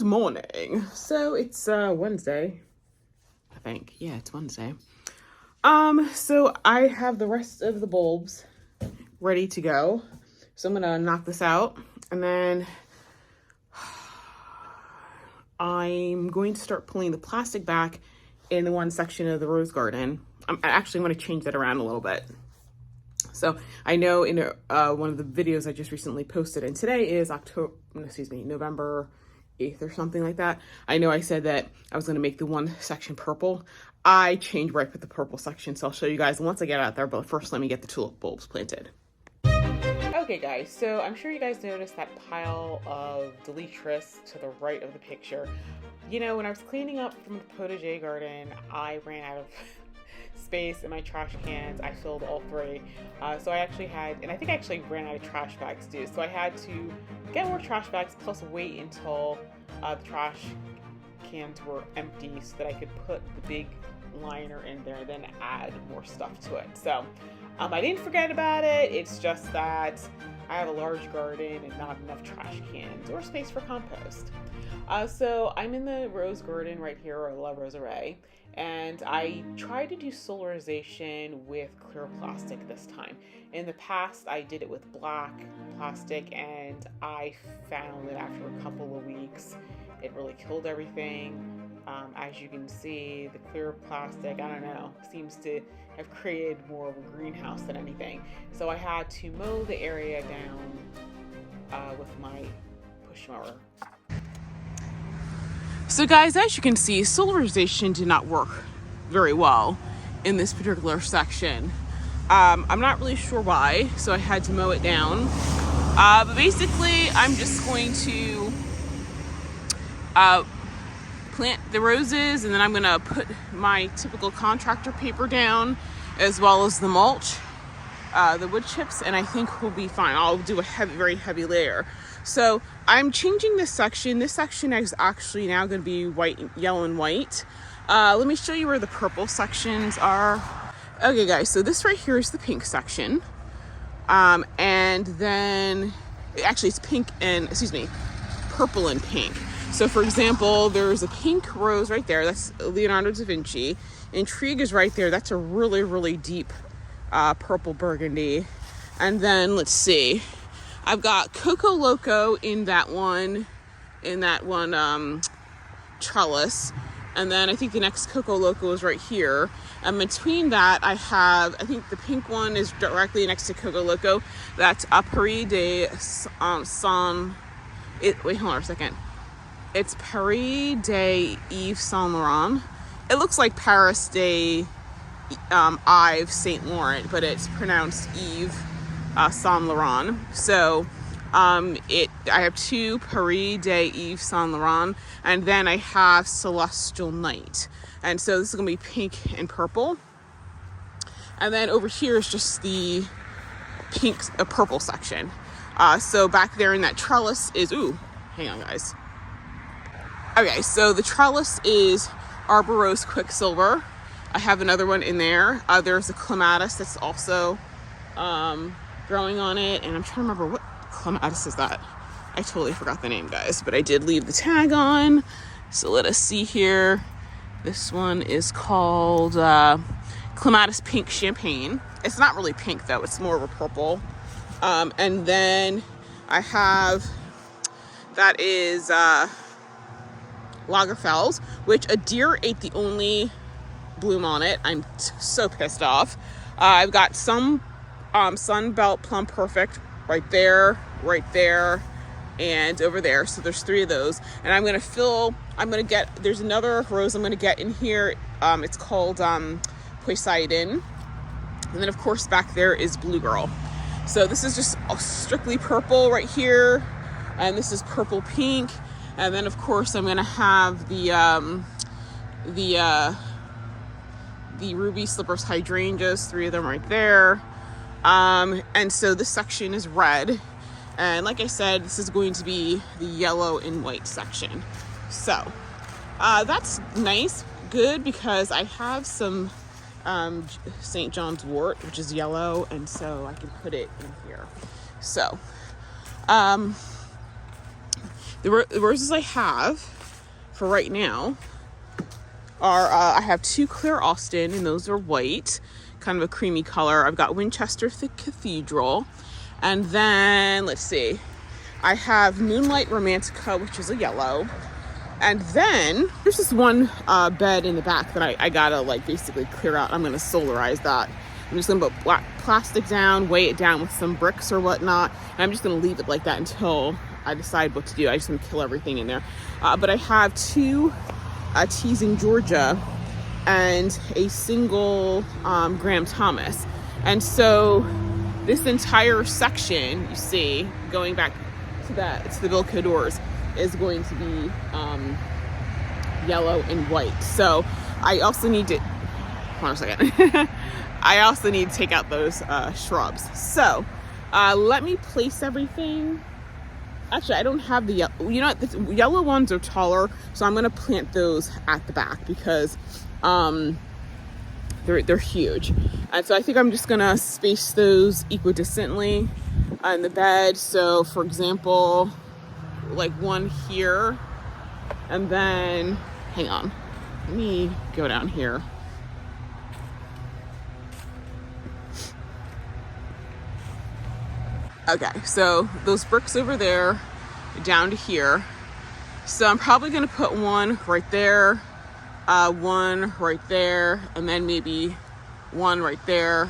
Good morning. So it's Wednesday, I think. Yeah, it's Wednesday. So I have the rest of the bulbs ready to go. So I'm gonna knock this out, and then I'm going to start pulling the plastic back in the one section of the rose garden. I'm actually going to change that around a little bit. So I know in one of the videos I just recently posted, and today is November 8th or something like that. I know I said that I was going to make the one section purple. I changed where I put the purple section, so I'll show you guys once I get out there, but first let me get the tulip bulbs planted. Okay guys, so I'm sure you guys noticed that pile of deletrus to the right of the picture. You know, when I was cleaning up from the potager garden, I ran out of space in my trash cans. I filled all three. So I actually had, and I think I actually ran out of trash bags too. So I had to get more trash bags plus wait until the trash cans were empty so that I could put the big liner in there and then add more stuff to it. So I didn't forget about it. It's just that I have a large garden and not enough trash cans or space for compost. So I'm in the rose garden right here, or La Roseraie, and I tried to do solarization with clear plastic this time. In the past, I did it with black plastic, and I found that after a couple of weeks, it really killed everything. As you can see, the clear plastic, I don't know, seems to have created more of a greenhouse than anything. So I had to mow the area down with my push mower. So guys, as you can see, solarization did not work very well in this particular section. I'm not really sure why, so I had to mow it down. But basically, I'm just going to plant the roses, and then I'm gonna put my typical contractor paper down, as well as the mulch, the wood chips, and I think we'll be fine. I'll do a very heavy layer. So I'm changing this section. This section is actually now going to be yellow and white. Let me show you where the purple sections are. Okay guys, so this right here is the pink section. And then, actually it's purple and pink. So for example, there's a pink rose right there. That's Leonardo da Vinci. Intrigue is right there. That's a really, really deep purple burgundy. And then let's see. I've got Coco Loco in that one trellis. And then I think the next Coco Loco is right here. And between that, I think the pink one is directly next to Coco Loco. That's Paris de Saint... Wait, hold on a second. It's Paris de Yves Saint Laurent. It looks like Paris de Yves Saint Laurent, but it's pronounced Yves Saint Laurent. So I have two Paris de Yves Saint Laurent, and then I have Celestial Night. And so this is going to be pink and purple. And then over here is just the purple section. So back there in that trellis is, hang on guys. Okay, so the trellis is Arbor Rose Quicksilver. I have another one in there. There's a clematis that's also growing on it, and I'm trying to remember what clematis is that. I totally forgot the name, guys, but I did leave the tag on. So let us see here. This one is called Clematis Pink Champagne. It's not really pink though, it's more of a purple. And then I have, that is Lagerfels, which a deer ate the only bloom on it. I'm so pissed off. I've got some Sunbelt Plum Perfect right there, and over there. So there's three of those. And there's another rose I'm going to get in here. It's called Poseidon. And then of course back there is Blue Girl. So this is just strictly purple right here. And this is purple pink. And then of course I'm going to have the Ruby Slippers Hydrangeas, three of them right there. And so this section is red. And like I said, this is going to be the yellow and white section. So that's nice, good, because I have some St. John's wort, which is yellow, and so I can put it in here. So The roses I have for right now are, I have 2 Claire Austin, and those are white, kind of a creamy color. I've got Winchester Cathedral. And then, let's see, I have Moonlight Romantica, which is a yellow. And then there's this one bed in the back that I gotta like basically clear out. I'm gonna solarize that. I'm just gonna put black plastic down, weigh it down with some bricks or whatnot. And I'm just gonna leave it like that until I decide what to do. I just want to kill everything in there. But I have 2 Teasing Georgia and a single Graham Thomas. And so this entire section, you see, going back to the Bilko doors, is going to be yellow and white. So I also need to, hold on a second. I also need to take out those shrubs. So let me place everything. Actually, I don't have the yellow. You know what? The yellow ones are taller, so I'm going to plant those at the back because they're huge. And so I think I'm just going to space those equidistantly in the bed. So, for example, like one here, and then, hang on, let me go down here. Okay, so those bricks over there, down to here. So I'm probably gonna put one right there, one right there, and then maybe one right there.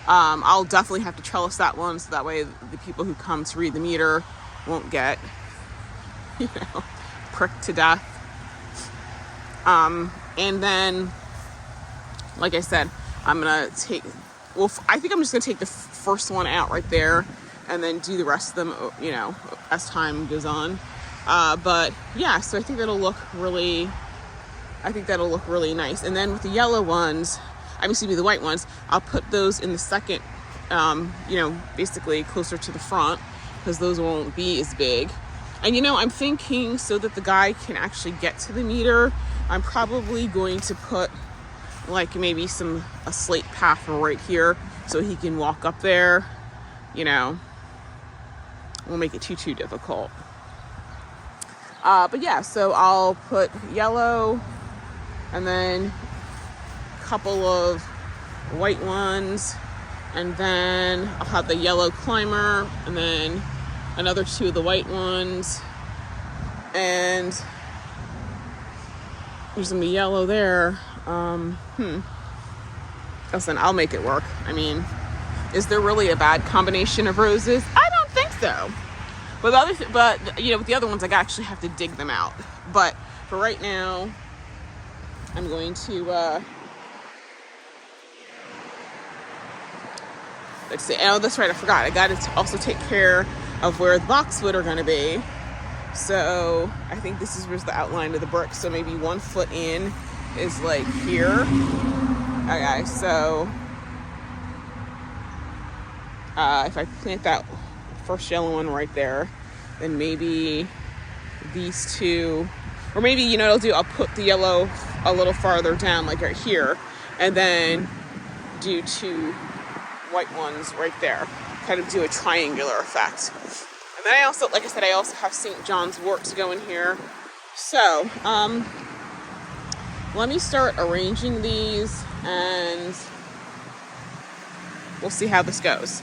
I'll definitely have to trellis that one, so that way the people who come to read the meter won't get, pricked to death. And then, like I said, I'm gonna take, I think I'm just gonna take the first one out right there and then do the rest of them, as time goes on. But yeah, so I think that'll look really nice. And then with the yellow ones, the white ones, I'll put those in the second, basically closer to the front, because those won't be as big. And I'm thinking, so that the guy can actually get to the meter, I'm probably going to put like maybe a slate path right here so he can walk up there. Won't make it too difficult. But yeah, so I'll put yellow and then a couple of white ones, and then I'll have the yellow climber, and then another 2 of the white ones, and there's gonna be yellow there. Listen, I'll make it work. Is there really a bad combination of roses? I don't think so. But with the other ones, I actually have to dig them out. But for right now, I'm going to let's see. Oh, that's right. I forgot. I got to also take care of where the boxwood are going to be. So I think this is where's the outline of the brick. So maybe 1 foot in is like here. Okay, so if I plant that first yellow one right there, then maybe these 2, or maybe, I'll put the yellow a little farther down, like right here, and then do 2 white ones right there, kind of do a triangular effect. And then I also, like I said, I also have St. John's wort to go in here. So, let me start arranging these, and we'll see how this goes.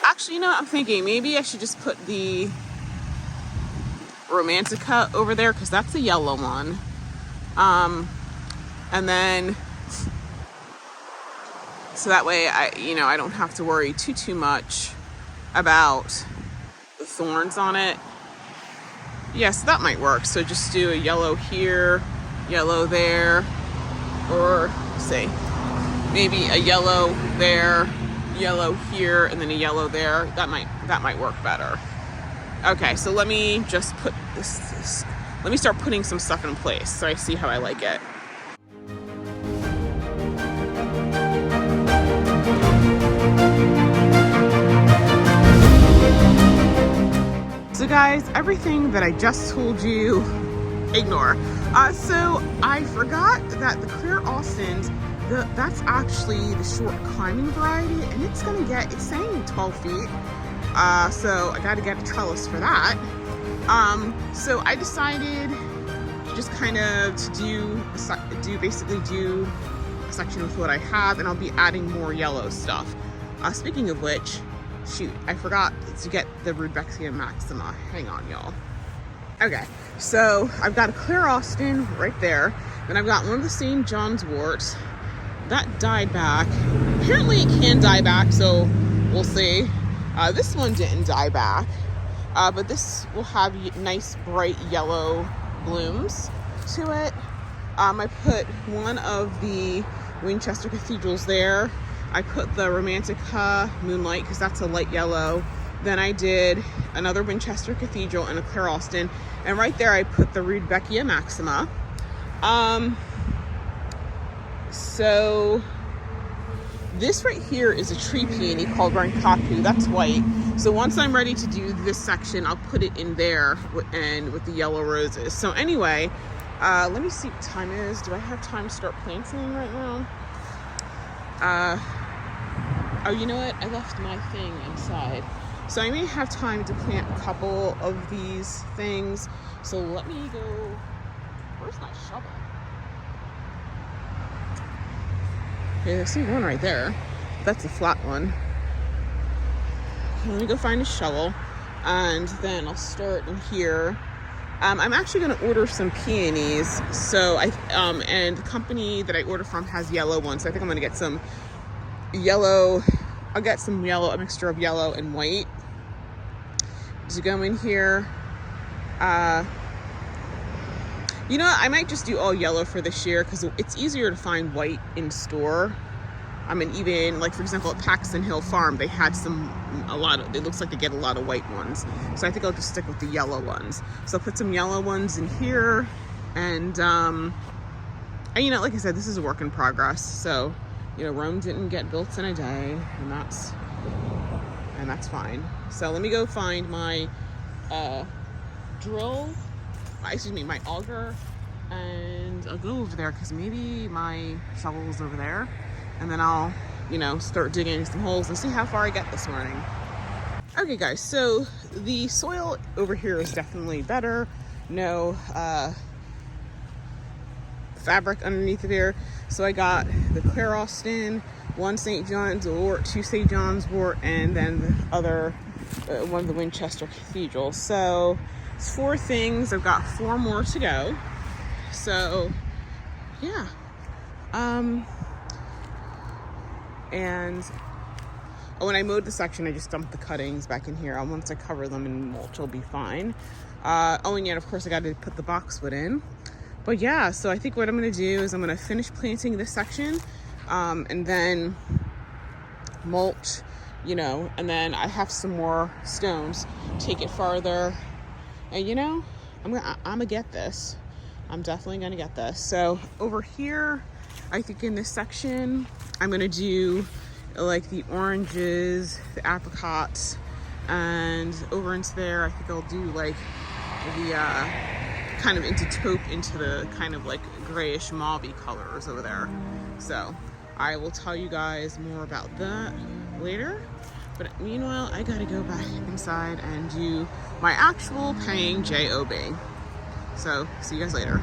Actually, I'm thinking maybe I should just put the Romantica over there, because that's a yellow one. And then, so that way I don't have to worry too much about the thorns on it. Yeah, so that might work. So just do a yellow here, yellow there, or say maybe a yellow there, yellow here, and then a yellow there. That might work better. Okay, so let me just put this. Let me start putting some stuff in place so I see how I like it. So guys, everything that I just told you, ignore. So I forgot that the Claire Austins, that's actually the short climbing variety, and it's saying 12 feet. So I got to get a trellis for that. So I decided just kind of to do a section with what I have, and I'll be adding more yellow stuff. Speaking of which, shoot, I forgot to get the Rudbeckia Maxima. Hang on, y'all. Okay, so I've got a Claire Austin right there. Then I've got one of the St. John's warts. That died back. Apparently it can die back, so we'll see. This one didn't die back, but this will have nice bright yellow blooms to it. I put one of the Winchester Cathedrals there. I put the Romantica Moonlight because that's a light yellow. Then I did another Winchester Cathedral and a Claire Austin. And right there I put the Rudbeckia Maxima. So this right here is a tree peony called Rankaku. That's white. So once I'm ready to do this section, I'll put it in there and with the yellow roses. So anyway, let me see what time it is. Do I have time to start planting right now? Oh, you know what? I left my thing inside. So I may have time to plant a couple of these things. So let me go. Where's my shovel? Okay, I see one right there. That's a flat one. Okay, let me go find a shovel, and then I'll start in here. I'm actually going to order some peonies. So and the company that I order from has yellow ones. So I think I'm going to get some yellow. I'll get some yellow, a mixture of yellow and white to go in here. You know what? I might just do all yellow for this year because it's easier to find white in store. I mean, even like, for example, at Paxton Hill Farm, they had it looks like they get a lot of white ones. So I think I'll just stick with the yellow ones. So I'll put some yellow ones in here. And you know, like I said, this is a work in progress. So, you know, Rome didn't get built in a day, and that's fine. So let me go find my my auger, and I'll go over there because maybe my shovel's over there, and then I'll, you know, start digging some holes and see how far I get this morning. Okay guys, so the soil over here is definitely better. No fabric underneath of there. So I got the Claire Austin, one St. John's wort, two St. John's wort, and then the other one of the Winchester Cathedral. So it's 4 things. I've got 4 more to go. So yeah. And when I mowed the section, I just dumped the cuttings back in here. Once I cover them in mulch, it'll be fine. And yet, of course, I got to put the boxwood in. But yeah, so I think what I'm going to do is I'm going to finish planting this section, and then mulch, you know, and then I have some more stones, take it farther, and you know, I'm gonna get this. I'm definitely gonna get this. So over here, I think in this section, I'm gonna do like the oranges, the apricots, and over into there, I think I'll do like the kind of into the kind of like grayish mauvey colors over there. So I will tell you guys more about that later. But meanwhile, I gotta go back inside and do my actual paying job. So see you guys later.